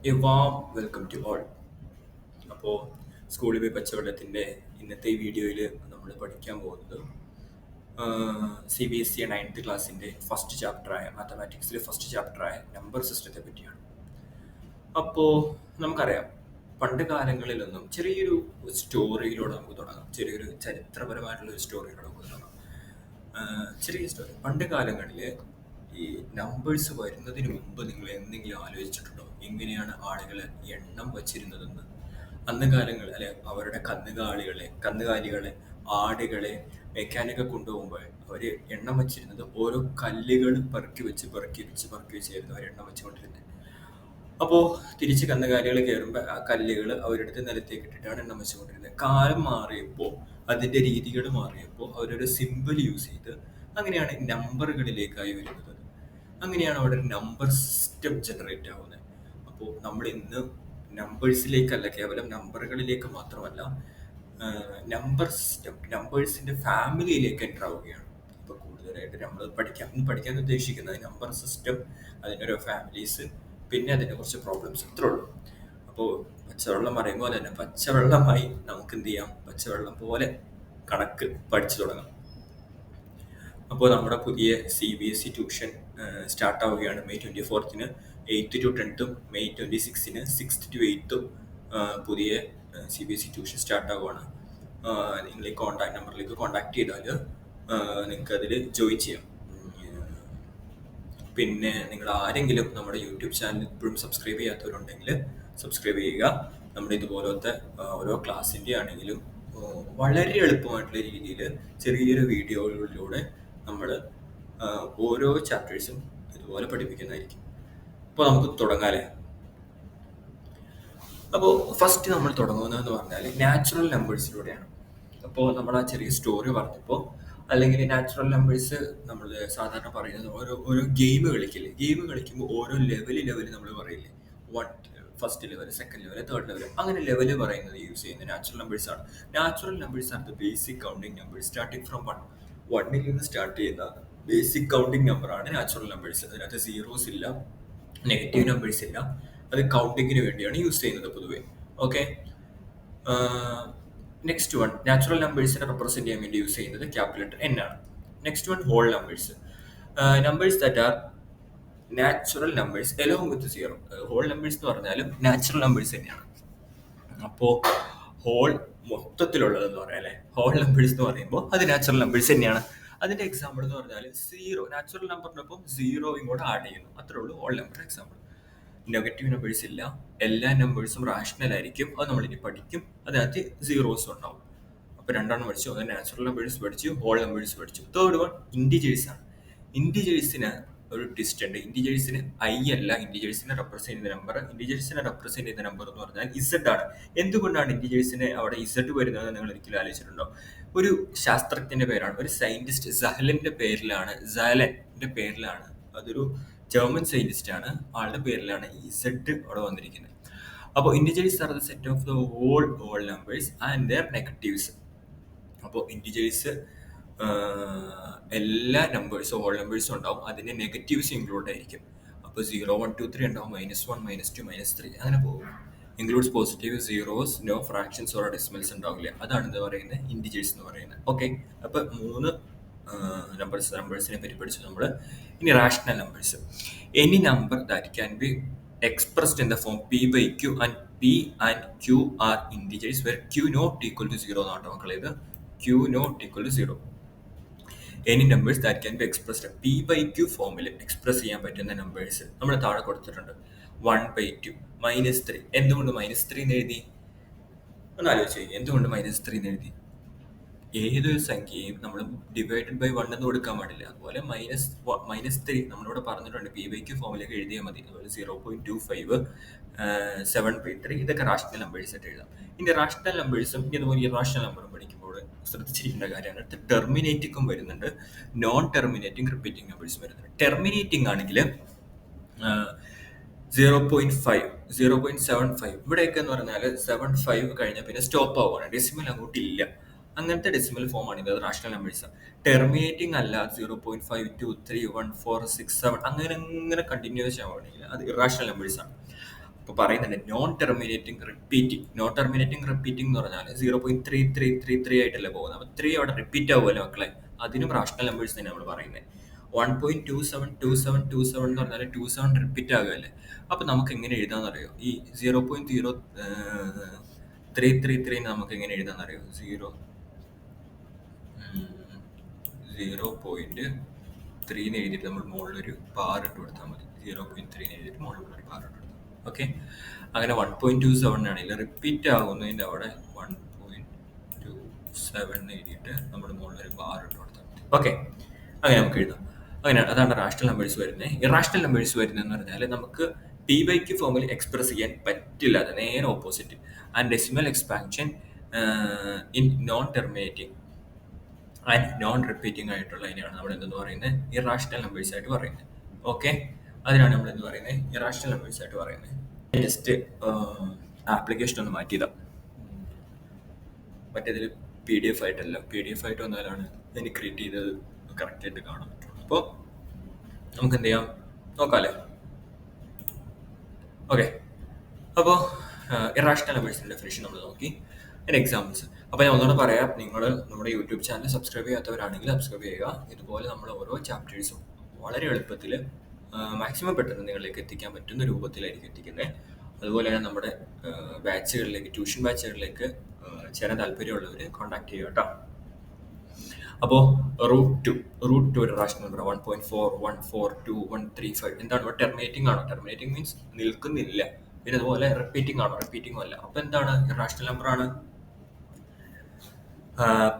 A warm welcome to all. അപ്പോൾ സ്കൂളിൽ പോയി പച്ചവെള്ളത്തിൻ്റെ ഇന്നത്തെ ഈ വീഡിയോയിൽ നമ്മൾ പഠിക്കാൻ പോകുന്നത് C B S E ninth ക്ലാസ്സിൻ്റെ ഫസ്റ്റ് ചാപ്റ്ററായ മാത്തമാറ്റിക്സിലെ ഫസ്റ്റ് ചാപ്റ്ററായ നമ്പർ സിസ്റ്റത്തെ പറ്റിയാണ്. അപ്പോൾ നമുക്കറിയാം, പണ്ട് കാലങ്ങളിലൊന്നും ചെറിയൊരു സ്റ്റോറിയിലൂടെ നമുക്ക് തുടങ്ങാം. ചെറിയൊരു ചരിത്രപരമായിട്ടുള്ള ഒരു സ്റ്റോറിയിലൂടെ നമുക്ക് തുടങ്ങാം. ചെറിയ സ്റ്റോറി. പണ്ട് കാലങ്ങളിൽ ഈ നമ്പേഴ്സ് വരുന്നതിന് മുമ്പ് നിങ്ങൾ എന്തെങ്കിലും ആലോചിച്ചിട്ടുണ്ടോ? എങ്ങനെയാണ് ആളുകൾ എണ്ണം വച്ചിരുന്നതെന്ന്? അന്ന് കാലങ്ങളിൽ അല്ലെ, അവരുടെ കന്നുകാലികളെ, ആടുകളെ മെക്കാനിക്കെ കൊണ്ടുപോകുമ്പോൾ അവർ എണ്ണം വച്ചിരുന്നത് ഓരോ കല്ലുകൾ പെറുക്കി വെച്ചായിരുന്നു അവർ എണ്ണം വെച്ചുകൊണ്ടിരുന്നത്. അപ്പോൾ തിരിച്ച് കന്നുകാലികൾ കയറുമ്പോൾ ആ കല്ലുകൾ അവരെടുത്ത് നിലത്തേക്ക് ഇട്ടിട്ടാണ് എണ്ണം വെച്ചുകൊണ്ടിരുന്നത്. കാലം മാറിയപ്പോൾ, അതിൻ്റെ രീതികൾ മാറിയപ്പോൾ അവരൊരു സിമ്പിൾ യൂസ് ചെയ്ത് അങ്ങനെയാണ് നമ്പറുകളിലേക്കായി വരുന്നത്. അങ്ങനെയാണ് അവിടെ ഒരു നമ്പർ സിസ്റ്റം ജനറേറ്റ് ആവുന്നത്. അപ്പോൾ നമ്മൾ ഇന്ന് നമ്പേഴ്സിലേക്കല്ല, കേവലം നമ്പറുകളിലേക്ക് മാത്രമല്ല, നമ്പർ സിസ്റ്റം, നമ്പേഴ്സിൻ്റെ ഫാമിലിയിലേക്ക് എൻ്റർ ആവുകയാണ്. ഇപ്പോൾ കൂടുതലായിട്ട് നമ്മൾ പഠിക്കാൻ ഉദ്ദേശിക്കുന്നത് നമ്പർ സിസ്റ്റം, അതിനൊരു ഫാമിലീസ്, പിന്നെ അതിൻ്റെ കുറച്ച് പ്രോബ്ലംസ്, ഇത്രേ ഉള്ളൂ. അപ്പോൾ പച്ചവെള്ളം പറയുമ്പോൾ പോലെ തന്നെ പച്ചവെള്ളമായി നമുക്ക് എന്ത് ചെയ്യാം, പച്ചവെള്ളം പോലെ കണക്ക് പഠിച്ചു തുടങ്ങാം. അപ്പോൾ നമ്മുടെ പുതിയ CBSE ട്യൂഷൻ സ്റ്റാർട്ട് ആവുകയാണ് May 24th 8th to 10th, May 26 6th to 8th പുതിയ CBSE ട്യൂഷൻ സ്റ്റാർട്ട് ആവുകയാണ്. നിങ്ങൾ ഈ കോൺടാക്ട് നമ്പറിലേക്ക് കോൺടാക്ട് ചെയ്താൽ നിങ്ങൾക്ക് അതിൽ ജോയിൻ ചെയ്യാം. പിന്നെ നിങ്ങൾ ആരെങ്കിലും നമ്മുടെ യൂട്യൂബ് ചാനൽ ഇപ്പോഴും സബ്സ്ക്രൈബ് ചെയ്യാത്തവരുണ്ടെങ്കിൽ സബ്സ്ക്രൈബ് ചെയ്യുക. നമ്മുടെ ഇതുപോലത്തെ ഓരോ ക്ലാസ്സിൻ്റെ ആണെങ്കിലും വളരെ എളുപ്പമായിട്ടുള്ള രീതിയിൽ ചെറിയൊരു വീഡിയോകളിലൂടെ നമ്മൾ ഓരോ ചാപ്റ്റേഴ്സും ഇതുപോലെ പഠിപ്പിക്കുന്നതായിരിക്കും. അപ്പോൾ നമുക്ക് തുടങ്ങാല്ലേ? അപ്പോൾ ഫസ്റ്റ് നമ്മൾ തുടങ്ങുന്നതെന്ന് പറഞ്ഞാൽ നാച്ചുറൽ നമ്പേഴ്സിലൂടെയാണ്. അപ്പോൾ നമ്മൾ ആ ചെറിയ സ്റ്റോറി പറഞ്ഞപ്പോൾ, അല്ലെങ്കിൽ നാച്ചുറൽ നമ്പേഴ്സ് നമ്മൾ സാധാരണ പറയുന്നത് ഓരോ ഗെയിം കളിക്കില്ലേ, ഗെയിം കളിക്കുമ്പോൾ ഓരോ ലെവൽ നമ്മൾ പറയില്ലേ, first level, second level, third level, അങ്ങനെ ലെവൽ പറയുന്നത് യൂസ് ചെയ്യുന്ന നാച്ചുറൽ നമ്പേഴ്സ് ആണ്. Natural numbers are the basic counting numbers starting from വണ്ണിൽ നിന്ന് സ്റ്റാർട്ട് ചെയ്യുന്ന ബേസിക് കൗണ്ടിങ് നമ്പറാണ് നാച്ചുറൽ നമ്പേഴ്സ്. അതിനകത്ത് സീറോസ് ഇല്ല, നെഗറ്റീവ് നമ്പേഴ്സ് ഇല്ല. അത് കൗണ്ടിങ്ങിന് വേണ്ടിയാണ് യൂസ് ചെയ്യുന്നത് പൊതുവെ. ഓക്കെ, നെക്സ്റ്റ് വൺ, നാച്ചുറൽ നമ്പേഴ്സിനെ റെപ്രസെന്റ് ചെയ്യാൻ വേണ്ടി യൂസ് ചെയ്യുന്നത് ക്യാപിറ്റൽ ലെറ്റർ N ആണ്. Next one, whole numbers, numbers that are natural numbers along with zero. Whole numbers എന്ന് പറഞ്ഞാലും നാച്ചുറൽ നമ്പേഴ്സ് തന്നെയാണ്. അപ്പോൾ ഹോൾ മൊത്തത്തിലുള്ളതെന്ന് പറയാം അല്ലേ, ഹോൾ നമ്പേഴ്സ് എന്ന് പറയുമ്പോൾ അത് നാച്ചുറൽ നമ്പേഴ്സ് തന്നെയാണ്. അതിന്റെ എക്സാമ്പിൾ എന്ന് പറഞ്ഞാൽ സീറോ, നാച്ചുറൽ നമ്പറിനൊപ്പം സീറോ ഇങ്ങോട്ട് ആഡ് ചെയ്യുന്നു, അത്രേ ഉള്ളൂ whole number example. Negative numbers ഇല്ല, എല്ലാ നമ്പേഴ്സും റാഷണൽ ആയിരിക്കും, അത് നമ്മളിനി പഠിക്കും. അതിനകത്ത് സീറോസും ഉണ്ടാവും. അപ്പോൾ രണ്ടെണ്ണം പഠിച്ചു, അത് നാച്ചുറൽ നമ്പേഴ്സ് പഠിച്ചു, ഹോൾ നമ്പേഴ്സ് പഠിച്ചു. തേർഡ് വൺ, ഇൻഡിജേഴ്സ് ആണ്. ഇൻഡിജേഴ്സിന് ഒരു ട്വിസ്റ്റ് ഉണ്ട്. ഇൻഡിജേഴ്സിന് ഐ അല്ല ഇൻഡിജേഴ്സിനെ റെപ്രസെന്റ് ചെയ്യുന്ന നമ്പർ. ഇൻഡിജേഴ്സിനെ റെപ്രസെന്റ് ചെയ്യുന്ന നമ്പർ എന്ന് പറഞ്ഞാൽ ഇസഡ് ആണ്. എന്തുകൊണ്ടാണ് ഇൻഡിജേഴ്സിന് അവിടെ ഇസഡ് വരുന്നത് നിങ്ങൾ ഒരിക്കലും ആലോചിച്ചിട്ടുണ്ടോ? ഒരു ശാസ്ത്രജ്ഞന്റെ പേരാണ്, ഒരു സയന്റിസ്റ്റ് സഹലന്റെ പേരിലാണ്, അതൊരു ജർമ്മൻ സയന്റിസ്റ്റ് ആണ്, ആളുടെ പേരിലാണ് ഇസഡ് അവിടെ വന്നിരിക്കുന്നത്. അപ്പോൾ integers are the set of the whole numbers and their negatives. അപ്പോൾ ഇൻഡിജേഴ്സ് എല്ലാ നമ്പേഴ്സും ഹോൾ നമ്പേഴ്സും ഉണ്ടാവും, അതിൻ്റെ നെഗറ്റീവ്സ് ഇൻക്ലൂഡ് ആയിരിക്കും. അപ്പോൾ 0 1 2 3 ഉണ്ടാവും, -1 -2 -3 അങ്ങനെ പോകും. Includes positive, zeros, no fractions or decimals ഉണ്ടാവില്ല. അതാണ് എന്താ പറയുന്നത്, ഇൻഡിജേഴ്സ് എന്ന് പറയുന്നത്. ഓക്കെ, അപ്പോൾ 3 നമ്പേഴ്സിനെ പറ്റി പഠിച്ചു നമ്മൾ. ഇനി rational numbers. Any number that can be expressed in the form p/q and p and q are integers where q not equal to 0 എന്നാണ് മക്കളെ. ഇത് q not equal to 0. Any numbers that can be expressed p/q ഫോമിൽ express ചെയ്യാൻ പറ്റുന്ന numbers നമ്മൾ താഴെ കൊടുത്തിട്ടുണ്ട്. 1/2, -3. എന്തുകൊണ്ട് -3 എന്ന് എഴുതി? ഒന്ന് ആലോചിച്ച്, എന്തുകൊണ്ട് -3 എന്ന് എഴുതി? ഏതൊരു സംഖ്യയും നമ്മൾ ഡിവൈഡഡ് ബൈ 1 എന്ന് കൊടുക്കാൻ പാടില്ല. അതുപോലെ -3 നമ്മളിവിടെ പറഞ്ഞിട്ടുണ്ട്, p/q ഫോമിലേക്ക് എഴുതിയാൽ മതി. അതുപോലെ 0.25, 7/3, ഇതൊക്കെ റാഷണൽ നമ്പേഴ്സ് ആയിട്ട് എഴുതാം. ഇനി റാഷണൽ നമ്പേഴ്സും ഇതുപോലെ ഇറാഷണൽ നമ്പറും പഠിക്കുമ്പോൾ ശ്രദ്ധിച്ചിരിക്കേണ്ട കാര്യമാണ്, അടുത്ത് ടെർമിനേറ്റിംഗും വരുന്നുണ്ട്, നോൺ ടെർമിനേറ്റിംഗ് റിപ്പീറ്റിംഗ് നമ്പേഴ്സ് വരുന്നുണ്ട്. ടെർമിനേറ്റിംഗ് ആണെങ്കിൽ 0.5, 0.75, ഇവിടെയൊക്കെ എന്ന് പറഞ്ഞാൽ 75 കഴിഞ്ഞാൽ പിന്നെ സ്റ്റോപ്പ് ആവുകയാണ്, ഡെസിമൽ അങ്ങോട്ട് ഇല്ല. അങ്ങനത്തെ ഡെസിമൽ ഫോം ആണ് ഇത്, റാഷണൽ നമ്പേഴ്സ്. ടെർമിനേറ്റിംഗ് അല്ല 0.5 2 3 1 4 6 7 അങ്ങനെ കണ്ടിന്യൂസ് ആവുകയാണെങ്കിൽ അത് ഇറാഷണൽ നമ്പേഴ്സ് ആണ്. ഇപ്പോൾ പറയുന്നുണ്ട് നോൺ ടെർമിനേറ്റിംഗ് റിപ്പീറ്റിംഗ് എന്ന് പറഞ്ഞാൽ 0.3333 ആയിട്ടല്ലേ പോകുന്നത്. അപ്പോൾ 3 അവിടെ റിപ്പീറ്റ് ആവുമല്ലോ മക്കളെ, അതിനും റാഷണൽ നമ്പേഴ്സ് തന്നെ നമ്മൾ പറയുന്നത്. 1.272727 എന്ന് പറഞ്ഞാൽ 27 റിപ്പീറ്റ് ആകുമല്ലേ. അപ്പോൾ നമുക്ക് എങ്ങനെ എഴുതാമെന്ന് അറിയോ? ഈ 0.0333 നമുക്ക് എങ്ങനെ എഴുതാമെന്ന് അറിയോ? 0.3 എന്ന് എഴുതിയിട്ട് നമ്മൾ മുകളിലൊരു ബാർ ഇട്ട് കൊടുത്താൽ മതി. 0.3 എഴുതിയിട്ട് മുകളിലൊരു ബാർ ഇട്ട് കൊടുത്താൽ ഓക്കെ. അങ്ങനെ 1.27 ആണെങ്കിൽ റിപ്പീറ്റ് ആകുന്നതിൻ്റെ അവിടെ 1.27 എഴുതിയിട്ട് നമ്മൾ മുകളിലൊരു ബാർ ഇട്ട് കൊടുത്താൽ മതി. ഓക്കെ, അങ്ങനെ നമുക്ക് എഴുതാം. അങ്ങനെയാണ്, അതാണ് റാഷണൽ നമ്പേഴ്സ് വരുന്നത്. ഇറാഷണൽ നമ്പേഴ്സ് വരുന്നതെന്ന് പറഞ്ഞാൽ നമുക്ക് p/q ഫോമിൽ എക്സ്പ്രസ് ചെയ്യാൻ പറ്റില്ല, അത് നേരെ opposite. And decimal expansion in non terminating and non repeating ആയിട്ടുള്ള അതിനാണ് നമ്മൾ എന്തെന്ന് പറയുന്നത്, ഇറാഷണൽ നമ്പേഴ്സ് ആയിട്ട് പറയുന്നത്. ഓക്കെ, അതിനാണ് നമ്മൾ എന്ത് പറയുന്നത്, ഇറാഷണൽ നമ്പേഴ്സ് ആയിട്ട് പറയുന്നത്. ജസ്റ്റ് ആപ്ലിക്കേഷൻ ഒന്ന് മാറ്റിയതാ, മറ്റേതിൽ PDF ആയിട്ടല്ല, PDF ആയിട്ട് വന്നാലാണ് എനിക്ക് ക്രിയേറ്റ് ചെയ്തത് കറക്റ്റായിട്ട് കാണാൻ പറ്റുള്ളൂ. അപ്പോൾ നമുക്ക് എന്ത് ചെയ്യാം നോക്കാമല്ലേ. ഓക്കെ, അപ്പോൾ ഇറാഷണൽ നമ്പേഴ്സിൻ്റെ ഡെഫിനിഷൻ നമ്മൾ നോക്കി, അതിൻ്റെ എക്സാമ്പിൾസ്. അപ്പോൾ ഞാൻ ഒന്നുകൂടെ പറയാം, നിങ്ങൾ നമ്മുടെ യൂട്യൂബ് ചാനൽ സബ്സ്ക്രൈബ് ചെയ്യാത്തവരാണെങ്കിൽ സബ്സ്ക്രൈബ് ചെയ്യുക. ഇതുപോലെ നമ്മൾ ഓരോ ചാപ്റ്റേഴ്സും വളരെ എളുപ്പത്തിൽ മാക്സിമം പെട്ടെന്ന് നിങ്ങളിലേക്ക് എത്തിക്കാൻ പറ്റുന്ന രൂപത്തിലായിരിക്കും എത്തിക്കുന്നത്. അതുപോലെ തന്നെ നമ്മുടെ ബാച്ചുകളിലേക്ക്, ട്യൂഷൻ ബാച്ചുകളിലേക്ക് ചേരാൻ താല്പര്യമുള്ളവർ കോൺടാക്ട് ചെയ്യുക കേട്ടോ. അപ്പോൾ റൂട്ട് ടു ഒരു റാഷണൽ നമ്പർ 1.414213 എന്താണ്, ഇവിടെ ടെർമിനേറ്റിംഗ് ആണോ? ടെർമിനേറ്റിംഗ് മീൻസ് നിൽക്കുന്നില്ല. പിന്നെ അതുപോലെ റിപ്പീറ്റിംഗ് ആണോ? റിപ്പീറ്റിംഗും അല്ല. അപ്പോൾ എന്താണ്, റാഷണൽ നമ്പർ ആണ്.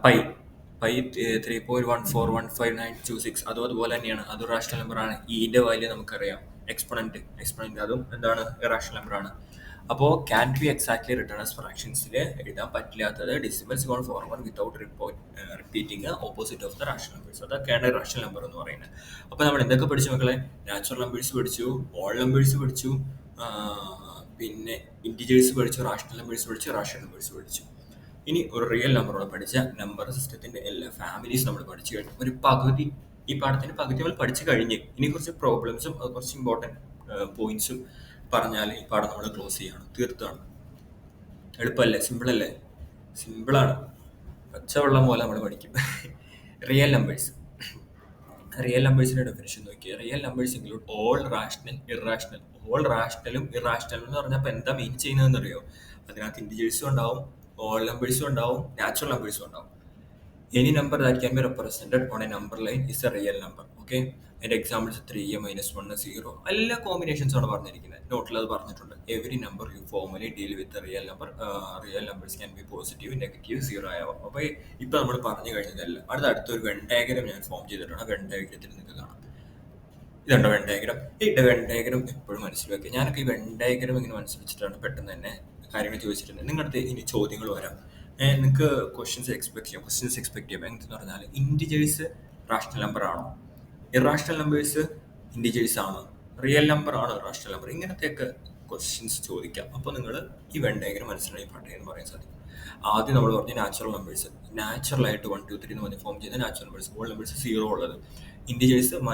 പൈ 3.141596 അതും അതുപോലെ തന്നെയാണ്, അതൊരു റാഷണൽ നമ്പർ ആണ്. ഇന്റെ വാല്യൂ നമുക്കറിയാം, എക്സ്പൊണന്റ് അതും എന്താണ്, റാഷണൽ നമ്പർ ആണ്. അപ്പോൾ can be exactly written as ഫ്രാക്ഷൻസിൽ എഴുതാൻ പറ്റില്ലാത്തത് decimals gone forward without repeating opposite of the rational numbers, അതൊക്കെയാണ് റാഷണൽ നമ്പർ എന്ന് പറയുന്നത്. അപ്പോൾ നമ്മൾ എന്തൊക്കെ പഠിച്ചു മക്കളെ? നാച്ചുറൽ നമ്പേഴ്സ് പഠിച്ചു, ഓൾ നമ്പേഴ്സ് പഠിച്ചു, പിന്നെ ഇൻറ്റിജേഴ്സ് പഠിച്ചു, റാഷണൽ നമ്പേഴ്സ് പഠിച്ചു, റാഷണൽ നമ്പേഴ്സ് പഠിച്ചു. ഇനി ഒരു റിയൽ നമ്പറോടെ പഠിച്ച നമ്പർ സിസ്റ്റത്തിന്റെ എല്ലാ ഫാമിലീസ് നമ്മൾ പഠിച്ചു കഴിഞ്ഞു. ഒരു പകുതി, ഈ പാഠത്തിന്റെ പകുതി നമ്മൾ പഠിച്ചു കഴിഞ്ഞ് ഇനി കുറച്ച് പ്രോബ്ലംസും കുറച്ച് ഇമ്പോർട്ടൻറ്റ് പോയിന്റ്സും പറഞ്ഞാൽ ഈ പാഠം നമ്മൾ ക്ലോസ് ചെയ്യാണ്, തീർത്താണ്. എളുപ്പമല്ലേ? സിമ്പിളല്ലേ? സിമ്പിളാണ്, പച്ചവെള്ളം പോലെ നമ്മൾ പഠിക്കും. റിയൽ നമ്പേഴ്സ്, റിയൽ നമ്പേഴ്സിന്റെ ഡെഫിനിഷൻ നോക്കിയാൽ real numbers include all rational, irrational. All റാഷണലും ഇറാഷണലും എന്ന് പറഞ്ഞപ്പോൾ എന്താ മീൻ ചെയ്യുന്നതെന്ന് അറിയോ? അതിനകത്ത് ഇൻറ്റിജേഴ്സും ഉണ്ടാവും, ഓൾ നമ്പേഴ്സും ഉണ്ടാവും, നാച്ചുറൽ നമ്പേഴ്സും ഉണ്ടാവും. Any number that can be represented on A number line is A real number. Okay, അതിന്റെ എക്സാമ്പിൾസ് 3, -1, 0 എല്ലാ കോമ്പിനേഷൻസ് ആണ് പറഞ്ഞിരിക്കുന്നത്. നോട്ടിൽ അത് പറഞ്ഞിട്ടുണ്ട്. Every number you formally deal with real number, real numbers can be positive, negative, 0 ആവാം. അപ്പോൾ ഇപ്പൊ നമ്മൾ പറഞ്ഞു കഴിഞ്ഞതല്ല. അടുത്തൊരു വെൻ ഡയഗ്രം ഞാൻ ഫോം ചെയ്തിട്ടുണ്ട്. വെൻ ഡയഗ്രത്തിൽ നിങ്ങൾക്ക് കാണാം, ഇതുണ്ടോ വെൻ ഡയഗ്രം. ഈ വെൻ ഡയഗ്രം എപ്പോഴും മനസ്സിൽ വെക്കുക. ഞാനൊക്കെ ഈ വെൻ ഡയഗ്രം ഇങ്ങനെ മനസ്സിൽ വെച്ചിട്ടാണ് പെട്ടെന്ന് തന്നെ കാര്യങ്ങൾ ചോദിച്ചിട്ടുണ്ട്. നിങ്ങളുടെ ഇനി ചോദ്യങ്ങൾ വരാം, നിങ്ങൾക്ക് ക്വസ്റ്റ്യൻസ് എക്സ്പെക്ട് ചെയ്യാം. എങ്ങനെയെന്ന് പറഞ്ഞാൽ ഇൻറ്റിജേഴ്സ് റാഷണൽ നമ്പർ ആണോ, ഇറാഷണൽ നമ്പേഴ്സ് ഇൻറ്റിജേഴ്സ് ആണോ, റിയൽ നമ്പർ ആണോ റാഷണൽ നമ്പർ, ഇങ്ങനത്തെയൊക്കെ ക്വസ്റ്റ്യൻസ് ചോദിക്കാം. അപ്പോൾ നിങ്ങൾ ഈ വെൻ ഡയഗ്രം മനസ്സിലായി പാട്ടേന്ന് പറയാൻ സാധിക്കും. ആദ്യം നമ്മൾ പറഞ്ഞ നാച്ചുറൽ നമ്പേഴ്സ്, നാച്ചുറലായിട്ട് 1, 2, 3 എന്ന് പറഞ്ഞ് ഫോം ചെയ്യുന്ന നാച്ചുറൽ നമ്പേഴ്സ്. ഹോൾ നമ്പേഴ്സ് 0 ഉള്ളത്, ഇൻറ്റിജേഴ്സ് -ഉം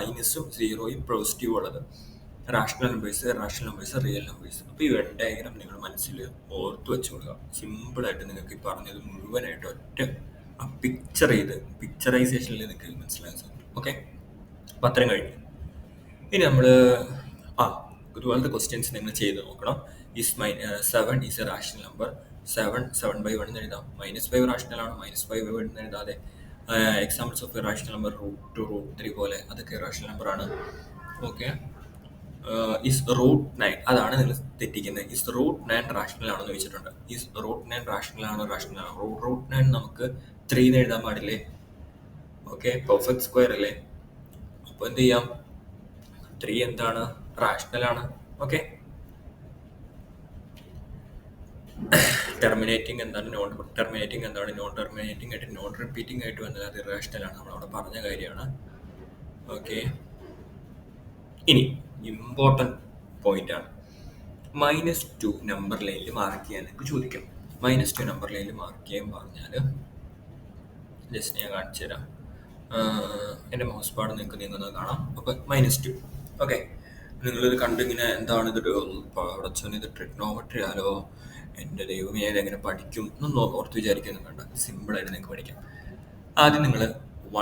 0യും പോസിറ്റീവ് ഉള്ളത്, rational numbers, irrational numbers, real numbers. അപ്പോൾ ഈ വെൻ ഡയഗ്രം നിങ്ങൾ മനസ്സിൽ ഓർത്ത് വെച്ച് കൊടുക്കുക. സിമ്പിളായിട്ട് നിങ്ങൾക്ക് ഈ പറഞ്ഞത് മുഴുവനായിട്ട് ഒറ്റ പിക്ചറൈസേഷനിൽ നിങ്ങൾക്ക് മനസ്സിലാക്കാൻ സാധിക്കും. ഓക്കെ, അപ്പം അത്രയും കഴിഞ്ഞു. ഇനി നമ്മൾ ഇതുപോലത്തെ ക്വസ്റ്റ്യൻസ് നിങ്ങൾ ചെയ്ത് നോക്കണം. 7 ഈസ് എ റാഷണൽ നമ്പർ. 7/1 എന്ന് എഴുതാം. -5 റാഷണൽ ആണ്, -5 എന്ന് എഴുതാതെ. എക്സാമ്പിൾസ് ഓഫ് ഇറാഷണൽ നമ്പർ √2, √3 പോലെ, അതൊക്കെ ഇറാഷണൽ നമ്പർ ആണ്. ഓക്കെ, ഇസ് √9, അതാണ് നിങ്ങൾ തെറ്റിക്കുന്നത്. ഇസ് √9 റാഷണൽ ആണെന്ന് ചോദിച്ചിട്ടുണ്ട്. ഇസ് √9 റാഷണൽ ആണോ? റാഷണൽ ആണ്. √9 നമുക്ക് 3 എന്ന് എഴുതാൻ പാടില്ലേ? ഓക്കെ, പെർഫെക്റ്റ് സ്ക്വയർ അല്ലേ? അപ്പോൾ എന്ത് ചെയ്യാം, 3 എന്താണ്, റാഷണൽ ആണ്. ഓക്കെ, ടെർമിനേറ്റിംഗ് എന്താണ്, നോൺ ടെർമിനേറ്റിംഗ് എന്താണ്, നോൺ ടെർമിനേറ്റിംഗ് ആയിട്ട് നോൺ റിപ്പീറ്റിംഗ് ആയിട്ട് വന്നത് അത് ഇറാഷണൽ ആണ്, നമ്മളവിടെ പറഞ്ഞ കാര്യമാണ്. ഓക്കെ, ഇനി ഇമ്പോർട്ടൻറ്റ് പോയിന്റ് ആണ്, -2 നമ്പർ ലൈനിൽ മാർക്ക് ചെയ്യാൻ എനിക്ക് ചോദിക്കാം. -2 നമ്പർ ലൈനിൽ മാർക്ക് ചെയ്യാൻ പറഞ്ഞാൽ ജസ്റ്റ് ഞാൻ കാണിച്ചു തരാം. എൻ്റെ മൗസ് പാഡ് നിങ്ങൾക്ക് നീങ്ങുന്നത് കാണാം. അപ്പോൾ -2. ഓക്കെ, നിങ്ങളിത് കണ്ടിങ്ങനെ എന്താണ് ഇത് പടച്ചോനെ ഇത് ട്രിഗ്നോമെട്രി ആലോ, എൻ്റെ ദൈവമേ ഇതെങ്ങനെ പഠിക്കും എന്നൊന്നും ഓർത്ത് വിചാരിക്കുന്നു വേണ്ട. സിമ്പിളായിട്ട് നിങ്ങൾക്ക് പഠിക്കാം. ആദ്യം നിങ്ങൾ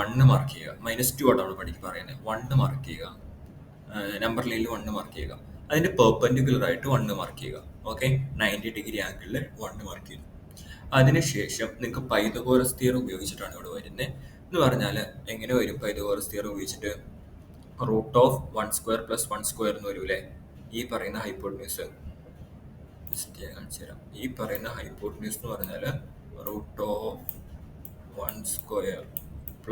1 മാർക്ക് ചെയ്യുക. -2 ആയിട്ടാണ് പറയുന്നത്. 1 മാർക്ക് ചെയ്യുക. നമ്പർ ലൈനിൽ 1 മാർക്ക് ചെയ്യുക. അതിൻ്റെ പെർപെൻഡിക്കുലർ ആയിട്ട് 1 മാർക്ക് ചെയ്യുക. ഓക്കെ, 90 ഡിഗ്രി ആംഗിളിൽ 1 മാർക്ക് ചെയ്തു. അതിനുശേഷം നിങ്ങൾക്ക് പൈതഗോറസ് തിയറം ഉപയോഗിച്ചിട്ടാണ് ഇവിടെ വരുന്നത്. എന്ന് പറഞ്ഞാൽ എങ്ങനെ വരും? പൈതഗോറസ് തിയറം ഉപയോഗിച്ചിട്ട് √(1² + 1² എന്ന് വരൂലേ? ഈ പറയുന്ന ഹൈപ്പോട്ടന്യൂസ് കാണിച്ചു തരാം. ഈ പറയുന്ന ഹൈപ്പോട്ടന്യൂസ് എന്ന് പറഞ്ഞാൽ √(1² +